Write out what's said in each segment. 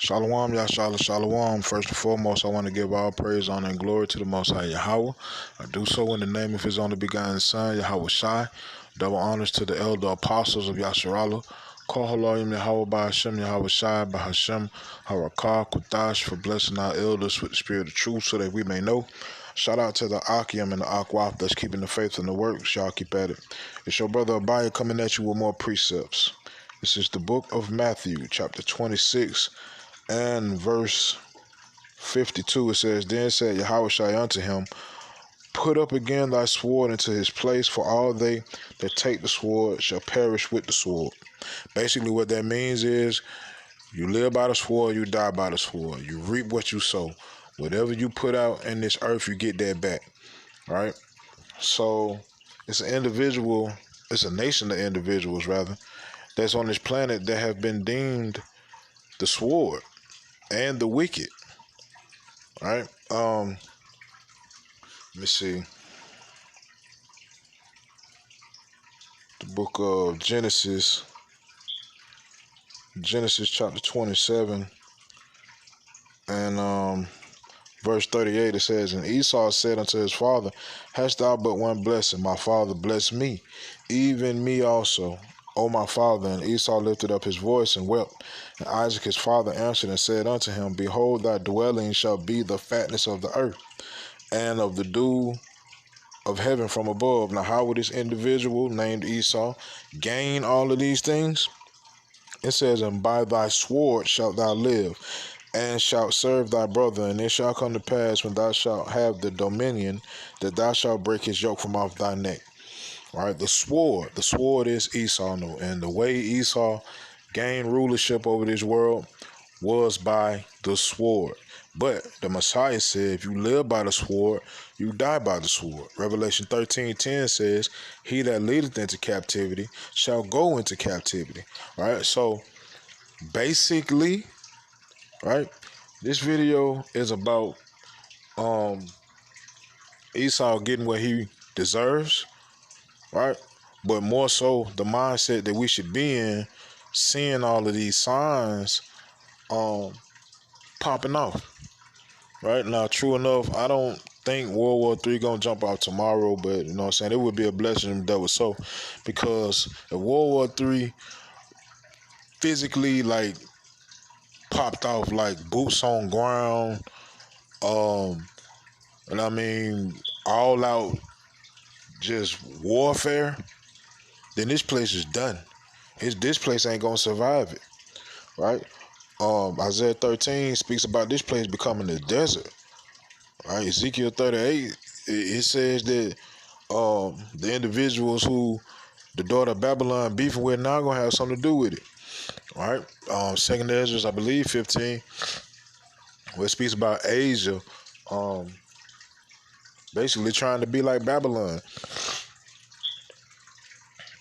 Shalom, Yashala, Shalom. First and foremost, I want to give all praise, honor, and glory to the Most High Yahweh. I do so in the name of His only begotten Son, Yahweh Shai. Double honors to the elder apostles of Yasharala. Call Haloyim Yahweh by Hashem, Yahweh Shai, by Hashem, Harakah, Kutash, for blessing our elders with the spirit of truth so that we may know. Shout out to the Akim and the Akwaf that's keeping the faith and the works. Y'all keep at it. It's your brother Abaya coming at you with more precepts. This is the book of Matthew, chapter 26. And verse 52, it says, Then said Yahushua unto him, Put up again thy sword into his place, for all they that take the sword shall perish with the sword. Basically what that means is, you live by the sword, you die by the sword. You reap what you sow. Whatever you put out in this earth, you get that back. Right? So, it's a nation of individuals, rather, that's on this planet that have been deemed the sword and the wicked. All right. Let me see. The book of Genesis chapter 27 and verse 38, it says, And Esau said unto his father, Hast thou but one blessing? My father blessed me, even me also, O my father. And Esau lifted up his voice and wept. And Isaac his father answered and said unto him, Behold, thy dwelling shall be the fatness of the earth, and of the dew of heaven from above. Now, how would this individual named Esau gain all of these things? It says, And by thy sword shalt thou live, and shalt serve thy brother. And it shall come to pass, when thou shalt have the dominion, that thou shalt break his yoke from off thy neck. All right, the sword is Esau. And the way Esau gained rulership over this world was by the sword. But the Messiah said, if you live by the sword, you die by the sword. Revelation 13:10 says, He that leadeth into captivity shall go into captivity. All right, so basically, right, this video is about Esau getting what he deserves, right? But more so the mindset that we should be in, seeing all of these signs popping off. Right now, true enough, I don't think World War III gonna jump out tomorrow, but you know what I'm saying, it would be a blessing if that was so, because if World War III physically like popped off like boots on ground, and I mean all out just warfare, then this place is done. This place ain't gonna survive it, right? Isaiah 13 speaks about this place becoming a desert. Right, Ezekiel 38, it says that the individuals who the daughter of Babylon beefing with now gonna have something to do with it. All right. Second Ezra, I believe 15, where it speaks about Asia, basically trying to be like Babylon.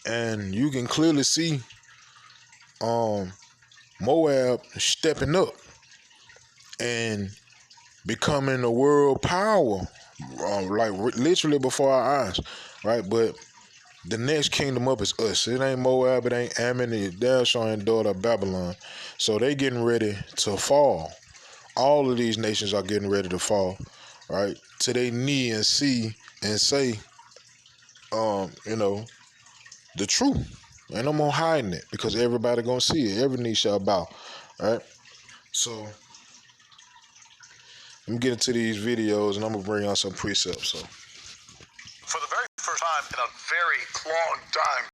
And you can clearly see Moab stepping up and becoming a world power, like literally before our eyes, right? But the next kingdom up is us. It ain't Moab, it ain't Ammon, they're showing daughter of Babylon. So they getting ready to fall. All of these nations are getting ready to fall, right? To their knee and see and say, the truth. Ain't no more hiding it, because everybody gonna see it. Every knee shall bow, right? So let me get into these videos and I'm gonna bring out some precepts. So, for the very first time in a very long time,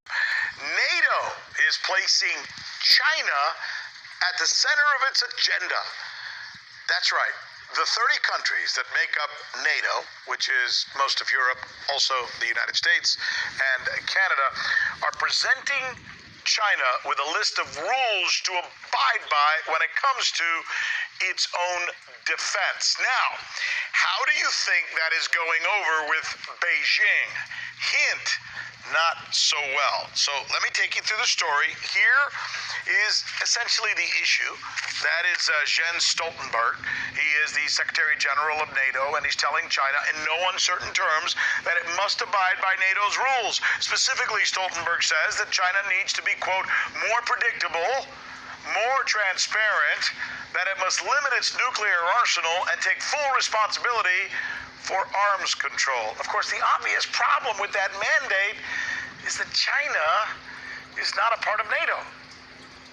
NATO is placing China at the center of its agenda. That's right. The 30 countries that make up NATO, which is most of Europe, also the United States and Canada, are presenting China with a list of rules to abide by when it comes to its own defense. Now, how do you think that is going over with Beijing? Hint, not so well. So let me take you through the story. Here is essentially the issue. That is Jens Stoltenberg. He is the Secretary General of NATO, and he's telling China in no uncertain terms that it must abide by NATO's rules. Specifically, Stoltenberg says that China needs to be, quote, more predictable more transparent, that it must limit its nuclear arsenal and take full responsibility for arms control. Of course, the obvious problem with that mandate is that China is not a part of NATO.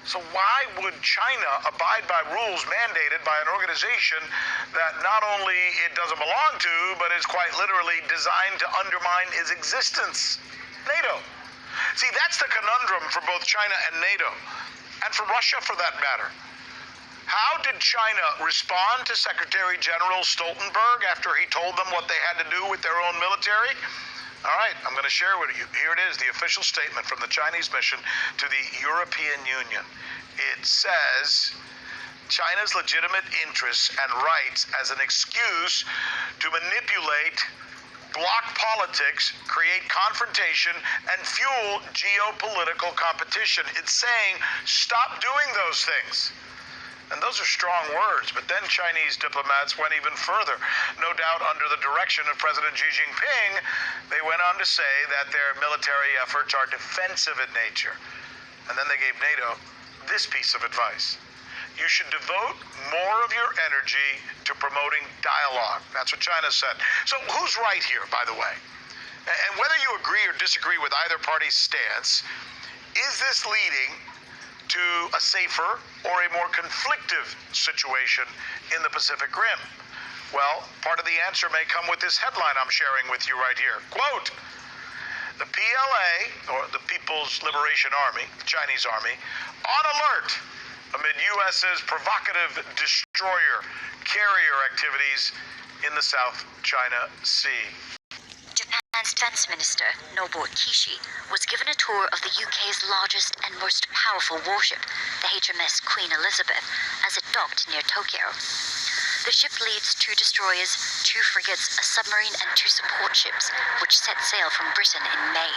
So why would China abide by rules mandated by an organization that not only it doesn't belong to, but is quite literally designed to undermine its existence? NATO. See, that's the conundrum for both China and NATO, and for Russia for that matter. How did China respond to Secretary General Stoltenberg after he told them what they had to do with their own military? All right, I'm going to share with you. Here it is, the official statement from the Chinese mission to the European Union. It says, China's legitimate interests and rights as an excuse to manipulate, block politics, create confrontation, and fuel geopolitical competition. It's saying, stop doing those things. And those are strong words, but then Chinese diplomats went even further. No doubt under the direction of President Xi Jinping, they went on to say that their military efforts are defensive in nature. And then they gave NATO this piece of advice. You should devote more of your energy to promoting dialogue. That's what China said. So who's right here, by the way? And whether you agree or disagree with either party's stance, is this leading to a safer or a more conflictive situation in the Pacific Rim? Well, part of the answer may come with this headline I'm sharing with you right here. Quote, the PLA, or the People's Liberation Army, the Chinese army, on alert amid U.S.'s provocative destroyer carrier activities in the South China Sea. Japan's Defense Minister, Nobuo Kishi, was given a tour of the UK's largest and most powerful warship, the HMS Queen Elizabeth, as it docked near Tokyo. The ship leads 2 destroyers, 2 frigates, a submarine, and 2 support ships, which set sail from Britain in May.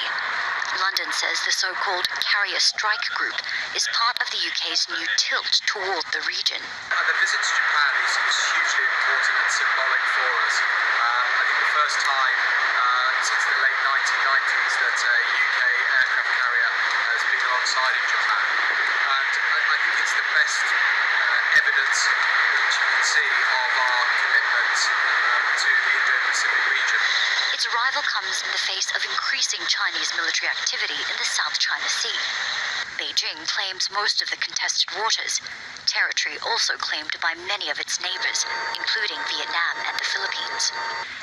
London says the so-called Carrier Strike Group is part of the UK's new tilt toward the region. The visit to Japan is hugely important and symbolic for us. I think the first time since the late 1990s that a UK aircraft carrier has been alongside in Japan. And I think it's the best evidence that you can see of our commitment to the Indo-Pacific region. Its arrival comes in the face of increasing Chinese military activity in the South China Sea. Beijing claims most of the contested waters, territory also claimed by many of its neighbors, including Vietnam and the Philippines.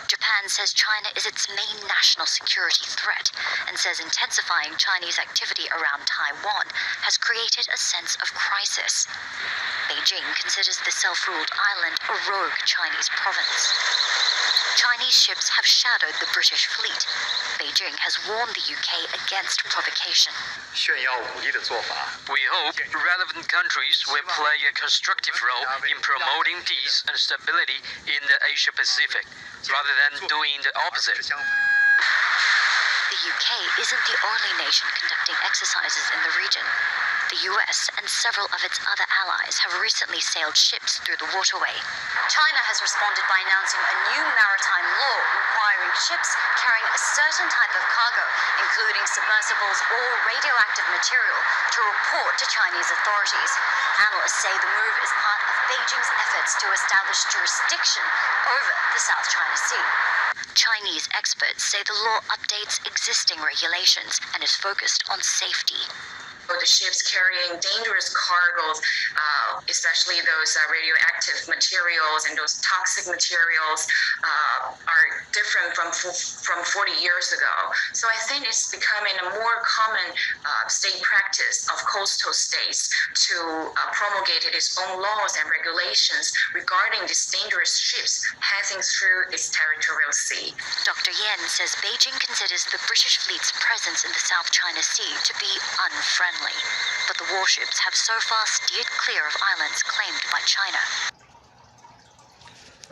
Japan says China is its main national security threat and says intensifying Chinese activity around Taiwan has created a sense of crisis. Beijing considers the self-ruled island a rogue Chinese province. Chinese ships have shadowed the British fleet. Beijing has warned the UK against provocation. We hope relevant countries will play a constructive role in promoting peace and stability in the Asia-Pacific, rather than doing the opposite. The UK isn't the only nation conducting exercises in the region. The US and several of its other allies have recently sailed ships through the waterway. China has responded by announcing a new maritime law requiring ships carrying a certain type of cargo, including submersibles or radioactive material, to report to Chinese authorities. Analysts say the move is part of Beijing's efforts to establish jurisdiction over the South China Sea. Chinese experts say the law updates existing regulations and is focused on safety. The ships carrying dangerous cargoes, especially those radioactive materials and those toxic materials, are different from 40 years ago. So I think it's becoming a more common state practice of coastal states to promulgate its own laws and regulations regarding these dangerous ships passing through its territorial sea. Dr. Yen says Beijing considers the British fleet's presence in the South China Sea to be unfriendly. But the warships have so far steered clear of islands claimed by China.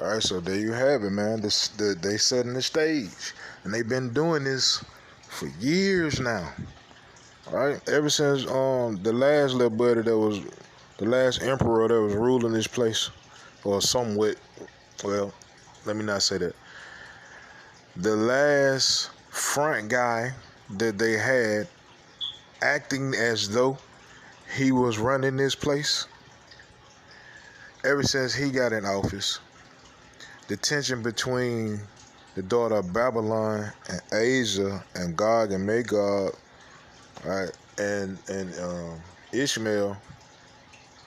All right, so there you have it, man. They setting the stage, and they've been doing this for years now. All right, ever since the last little buddy that was the last emperor that was ruling this place, or somewhat. Well, let me not say that. The last front guy that they had acting as though he was running this place, ever since he got in office, the tension between the daughter of Babylon and Asia and Gog and Magog, right, and Ishmael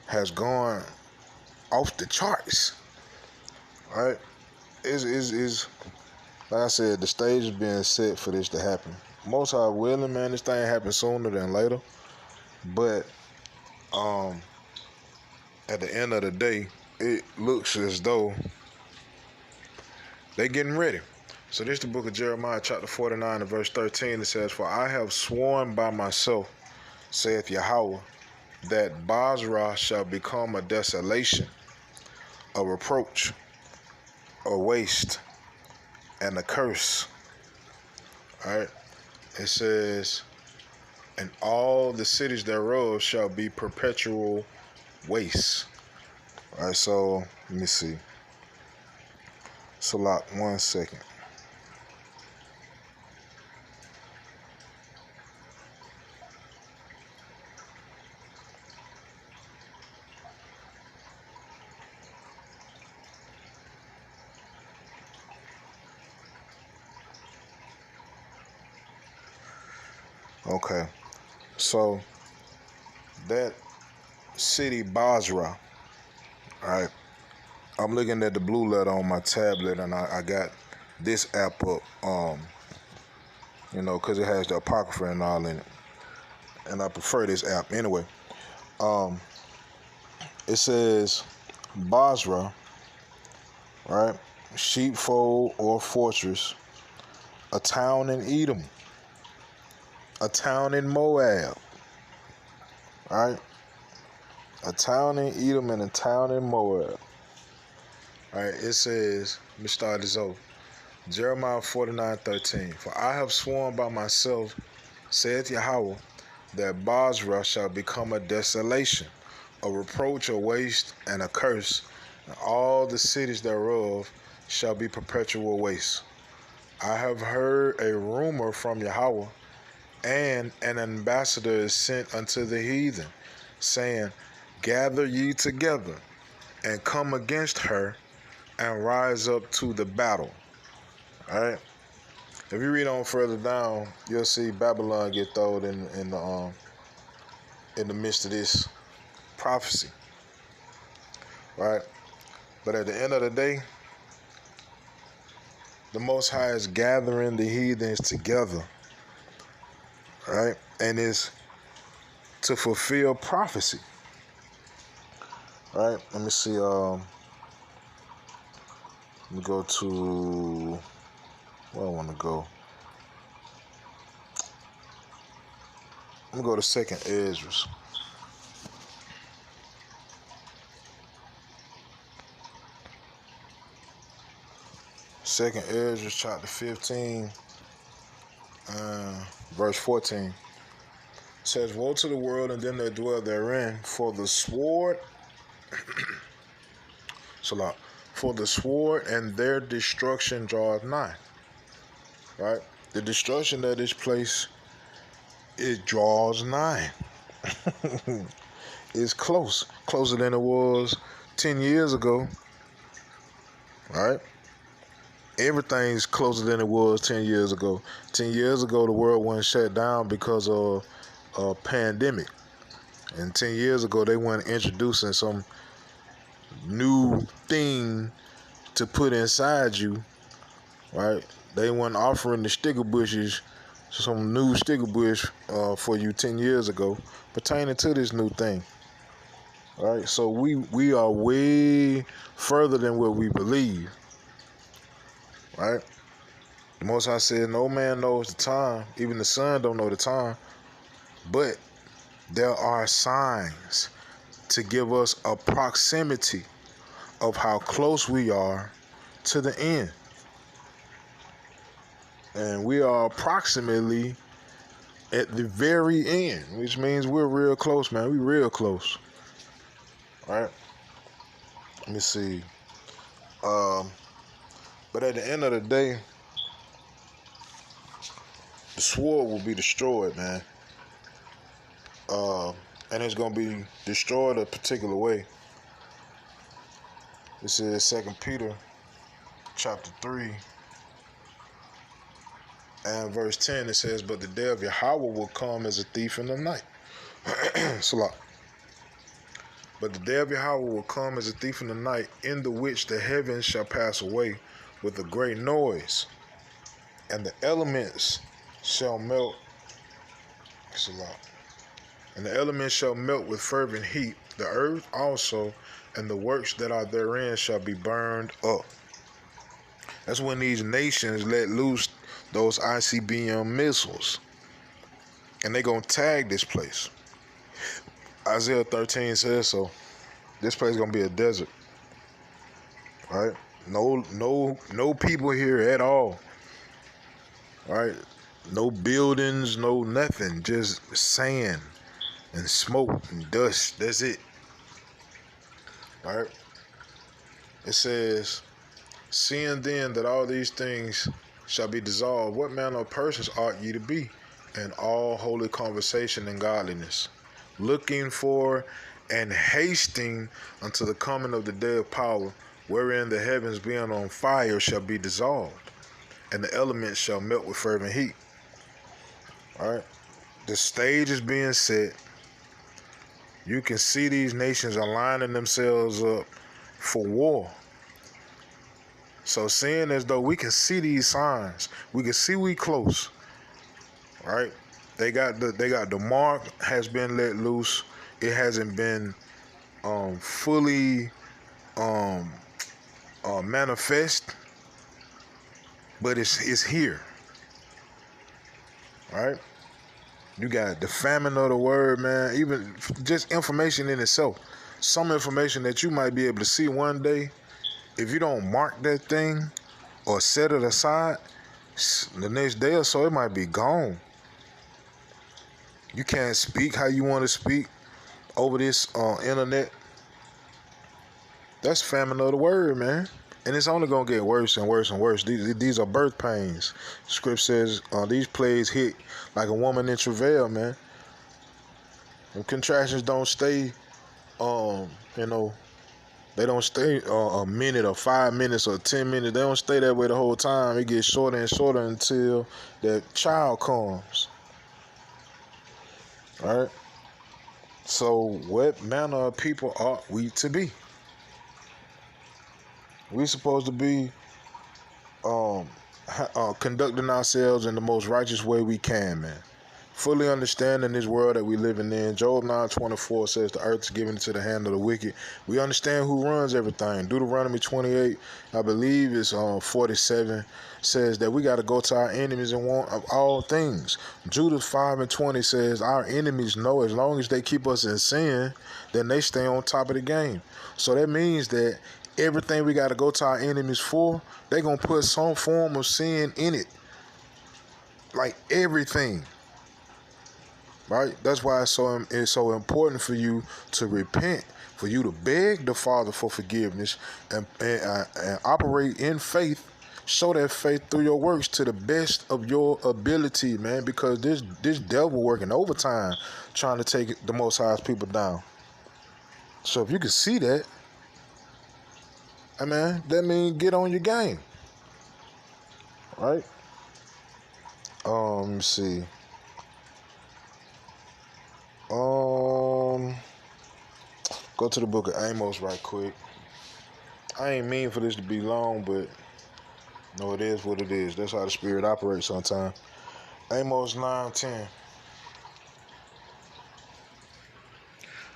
has gone off the charts, right? Is like I said, the stage is being set for this to happen. Most High willing, man, this thing happens sooner than later. But at the end of the day, it looks as though they getting ready. So this is the book of Jeremiah, chapter 49, and verse 13. It says, "For I have sworn by myself, saith Yahweh, that Basra shall become a desolation, a reproach, a waste, and a curse." All right. It says, "And all the cities thereof shall be perpetual waste." All right. So let me see. Salak, 1 second. Okay, so that city Basra, all right, I'm looking at the blue letter on my tablet, and I got this app up, because it has the Apocrypha and all in it, and I prefer this app anyway. It says Basra, right, sheepfold or fortress, a town in Edom, a town in Moab, right? A town in Edom and a town in Moab. All right, it says, let me start this over. Jeremiah 49:13. "For I have sworn by myself, saith Yahweh, that Basra shall become a desolation, a reproach, a waste, and a curse, and all the cities thereof shall be perpetual waste. I have heard a rumor from Yahweh, and an ambassador is sent unto the heathen, saying, Gather ye together, and come against her, and rise up to the battle." All right. If you read on further down, you'll see Babylon get thrown in the midst of this prophecy. Right. But at the end of the day, the Most High is gathering the heathens together. Right? And it's to fulfill prophecy. Right? Let me see. Let me go to where I want to go. I'm going to go to 2nd Ezra. Second Ezra, chapter 15, verse 14. It says, "Woe to the world and them that dwell therein, for the sword, for the sword and their destruction draweth nigh." Right? The destruction of this place, it draws nigh. It's closer than it was 10 years ago. Right? Everything's closer than it was 10 years ago. 10 years ago, the world wasn't shut down because of a pandemic. And 10 years ago, they weren't introducing some new thing to put inside you, right? They weren't offering the sticker bushes, some new sticker bush for you 10 years ago, pertaining to this new thing. All right? So we are way further than what we believe. Right? The Most High said, no man knows the time, even the Son don't know the time, but there are signs to give us a proximity of how close we are to the end. And we are approximately at the very end, which means we're real close, man. We real close. All right? Let me see. But at the end of the day, the sword will be destroyed, man. and it's going to be destroyed a particular way. This is 2 Peter chapter 3 and verse 10. It says, but the day of Yahweh will come as a thief in the night. Salah. But the day of Yahweh will come as a thief in the night, in the which the heavens shall pass away with a great noise, and the elements shall melt. Salah. And the elements shall melt with fervent heat. The earth also and the works that are therein shall be burned up. That's when these nations let loose those ICBM missiles. And they're going to tag this place. Isaiah 13 says so. This place is going to be a desert. Right? No people here at all. Right? No buildings, no nothing. Just sand and smoke and dust. That's it. Right? It says, seeing then that all these things shall be dissolved, what manner of persons ought ye to be in all holy conversation and godliness, looking for and hasting unto the coming of the day of power, wherein the heavens being on fire shall be dissolved, and the elements shall melt with fervent heat. All right? The stage is being set. You can see these nations aligning themselves up for war. So seeing as though we can see these signs, we can see we close. Right? They got the mark has been let loose. It hasn't been fully manifest, but it's here. Right? You got the famine of the word, man. Even just information in itself. Some information that you might be able to see one day, if you don't mark that thing or set it aside, the next day or so it might be gone. You can't speak how you want to speak over this internet. That's famine of the word, man. And it's only going to get worse and worse and worse. These are birth pains. Script says these plagues hit like a woman in travail, man. And contractions don't stay, they don't stay a minute or 5 minutes or 10 minutes. They don't stay that way the whole time. It gets shorter and shorter until that child comes. All right? So what manner of people ought we to be? We're supposed to be conducting ourselves in the most righteous way we can, man. Fully understanding this world that we living in. Job 9:24 says the earth is given into the hand of the wicked. We understand who runs everything. Deuteronomy 28, I believe is 47, says that we got to go to our enemies and want of all things. Judah 5:20 says our enemies know as long as they keep us in sin, then they stay on top of the game. So that means that everything we got to go to our enemies for, they're going to put some form of sin in it. Like everything. Right? That's why it's so important for you to repent, for you to beg the Father for forgiveness and operate in faith. Show that faith through your works to the best of your ability, man, because this devil working overtime trying to take the Most High's people down. So if you can see that, man, that means get on your game. Right? Let me see. Go to the book of Amos right quick. I ain't mean for this to be long, but no, it is what it is. That's how the Spirit operates sometimes. Amos 9:10.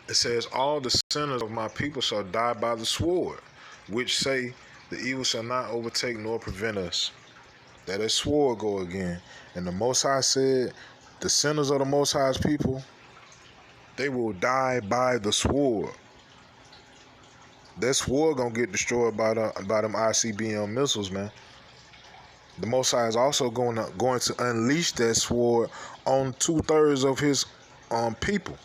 It says, all the sinners of my people shall die by the sword, which say the evil shall not overtake nor prevent us. That sword go again. And the Most High said, the sinners of the Most High's people, they will die by the sword. That sword gonna get destroyed by them ICBM missiles, man. The Most High is also going to unleash that sword on 2/3 of his people.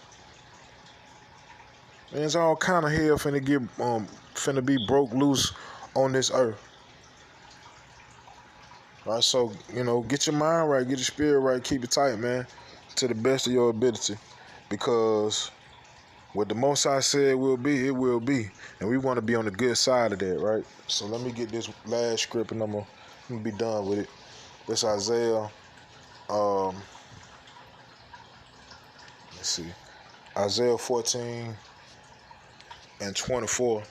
And it's all kind of hell finna be broke loose on this earth. Right, so get your mind right, get your spirit right, keep it tight, man, to the best of your ability, because what the Most High said will be, it will be. And we want to be on the good side of that, right? So let me get this last script and I'm gonna be done with it. This Isaiah, let's see, Isaiah 14:24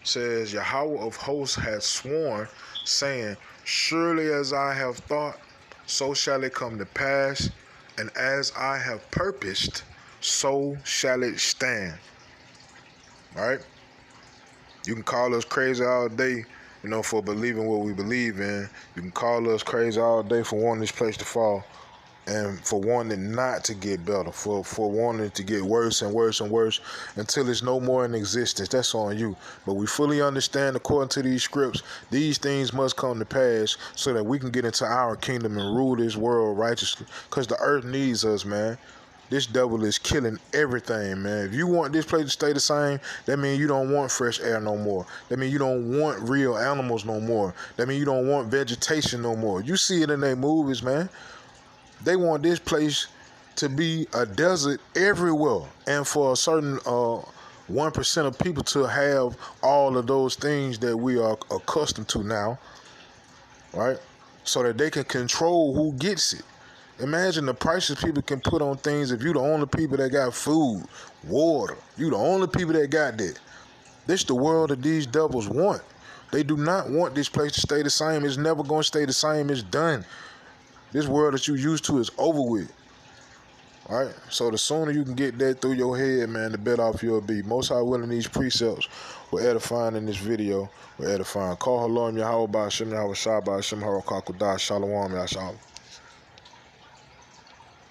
says, Yahweh of hosts hath sworn, saying, surely as I have thought, so shall it come to pass, and as I have purposed, so shall it stand. Right? You can call us crazy all day, for believing what we believe in. You can call us crazy all day for wanting this place to fall, and for wanting not to get better, for wanting it to get worse and worse and worse until it's no more in existence. That's on you. But we fully understand, according to these scripts, these things must come to pass so that we can get into our kingdom and rule this world righteously. Because the earth needs us, man. This devil is killing everything, man. If you want this place to stay the same, that means you don't want fresh air no more. That means you don't want real animals no more. That means you don't want vegetation no more. You see it in their movies, man. They want this place to be a desert everywhere, and for a certain 1% of people to have all of those things that we are accustomed to now, right? So that they can control who gets it. Imagine the prices people can put on things if you the only people that got food, water. You the only people that got that. This the world that these devils want. They do not want this place to stay the same. It's never going to stay the same. It's done. This world that you used to is over with. All right? So the sooner you can get that through your head, man, the better off you'll be. Most High willing, these precepts were edifying in this video. We're edifying. Call Halom Yahweh by Hashem Yahweh Shai by Hashem Harokakudah Shalom Yahshua.